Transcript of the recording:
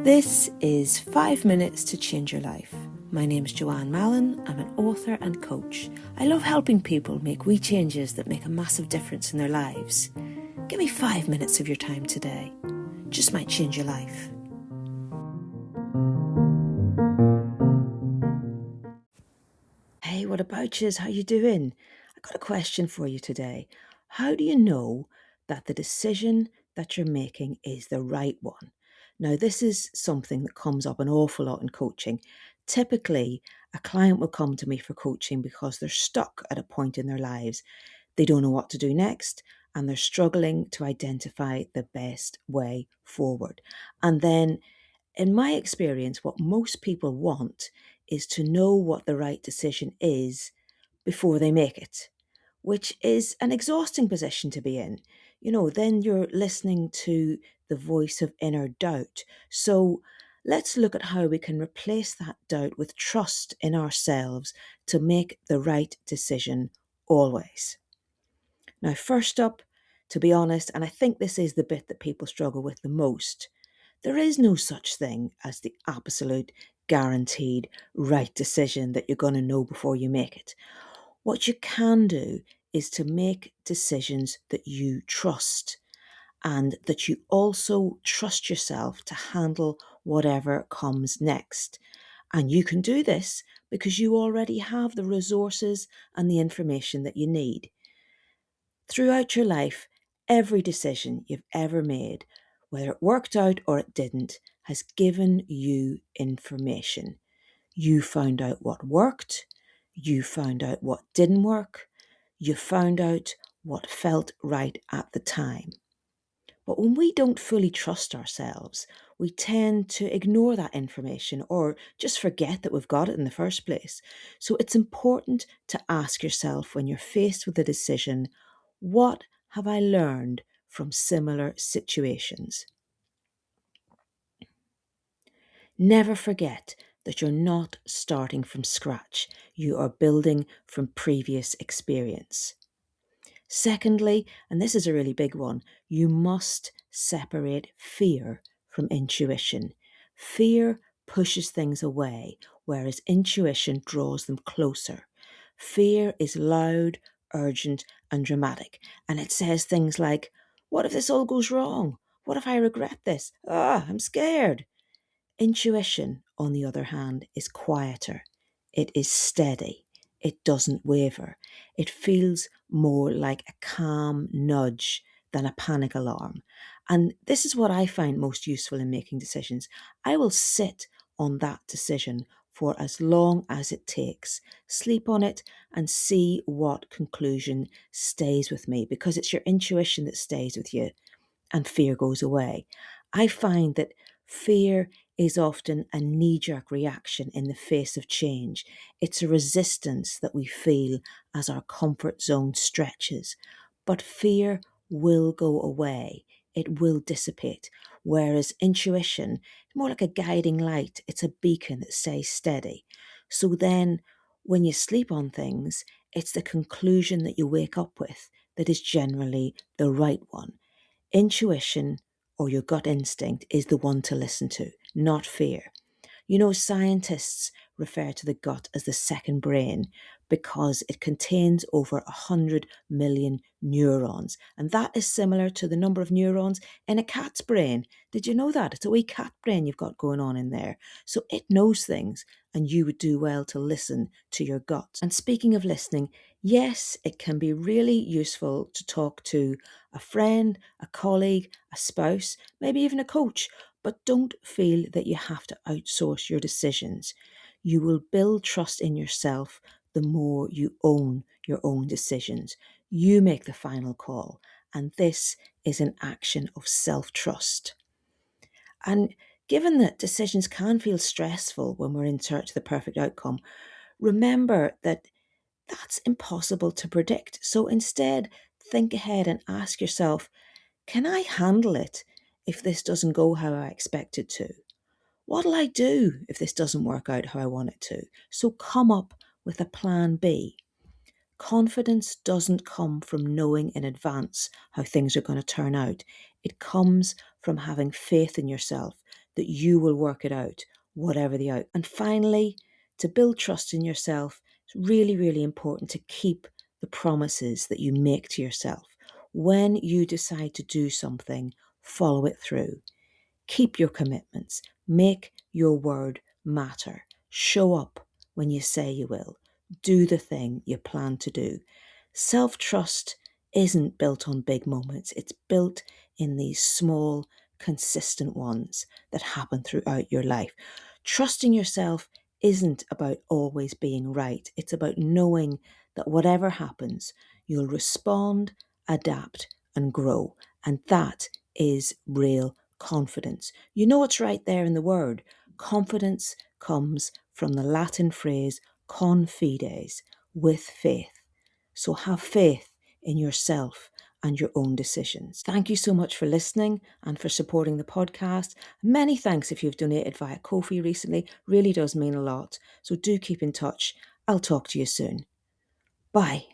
This is 5 Minutes to Change Your Life. My name is Joanne Mallon. I'm an author and coach. I love helping people make wee changes that make a massive difference in their lives. Give me 5 minutes of your time today. Just might change your life. Hey, what about you? How you doing? I got a question for you today. How do you know that the decision that you're making is the right one? Now, this is something that comes up an awful lot in coaching. Typically, a client will come to me for coaching because they're stuck at a point in their lives. They don't know what to do next, and they're struggling to identify the best way forward. And then in my experience, what most people want is to know what the right decision is before they make it, which is an exhausting position to be in. Then you're listening to the voice of inner doubt. So let's look at how we can replace that doubt with trust in ourselves to make the right decision always. Now, first up, to be honest, and I think this is the bit that people struggle with the most, there is no such thing as the absolute guaranteed right decision that you're going to know before you make it. What you can do is to make decisions that you trust and that you also trust yourself to handle whatever comes next. And you can do this because you already have the resources and the information that you need. Throughout your life, every decision you've ever made, whether it worked out or it didn't, has given you information. You found out what worked, you found out what didn't work, you found out what felt right at the time. But when we don't fully trust ourselves, we tend to ignore that information or just forget that we've got it in the first place. So it's important to ask yourself when you're faced with a decision, what have I learned from similar situations? Never forget that you're not starting from scratch. You are building from previous experience. Secondly, and this is a really big one, you must separate fear from intuition. Fear pushes things away, whereas intuition draws them closer. Fear is loud, urgent, and dramatic, and it says things like, what if this all goes wrong? What if I regret this? I'm scared. Intuition, on the other hand, is quieter. It is steady. It doesn't waver. It feels more like a calm nudge than a panic alarm. And this is what I find most useful in making decisions. I will sit on that decision for as long as it takes, sleep on it, and see what conclusion stays with me, because it's your intuition that stays with you and fear goes away. I find that fear is often a knee-jerk reaction in the face of change. It's a resistance that we feel as our comfort zone stretches. But fear will go away. It will dissipate. Whereas intuition is more like a guiding light. It's a beacon that stays steady. So then when you sleep on things, it's the conclusion that you wake up with that is generally the right one. Intuition or your gut instinct is the one to listen to, not fear. Scientists refer to the gut as the second brain because it contains over 100 million neurons. And that is similar to the number of neurons in a cat's brain. Did you know that? It's a wee cat brain you've got going on in there. So it knows things, and you would do well to listen to your gut. And speaking of listening, yes, it can be really useful to talk to a friend, a colleague, a spouse, maybe even a coach. But don't feel that you have to outsource your decisions. You will build trust in yourself the more you own your own decisions. You make the final call, and this is an action of self-trust. And given that decisions can feel stressful when we're in search of the perfect outcome, remember that that's impossible to predict. So instead, think ahead and ask yourself, can I handle it if this doesn't go how I expect it to? What'll I do if this doesn't work out how I want it to? So come up with a plan B. Confidence doesn't come from knowing in advance how things are going to turn out. It comes from having faith in yourself, that you will work it out, whatever the outcome. And finally, to build trust in yourself, it's really, really important to keep the promises that you make to yourself. When you decide to do something, follow it through. Keep your commitments. Make your word matter. Show up when you say you will. Do the thing you plan to do. Self-trust isn't built on big moments. It's built in these small, consistent ones that happen throughout your life. Trusting yourself isn't about always being right. It's about knowing that whatever happens, you'll respond, adapt, and grow. And that is real confidence. You know it's right there in the word. Confidence comes from the Latin phrase confides, with faith. So have faith in yourself and your own decisions. Thank you so much for listening and for supporting the podcast. Many thanks if you've donated via Ko-fi recently. Really does mean a lot. So do keep in touch. I'll talk to you soon. Bye.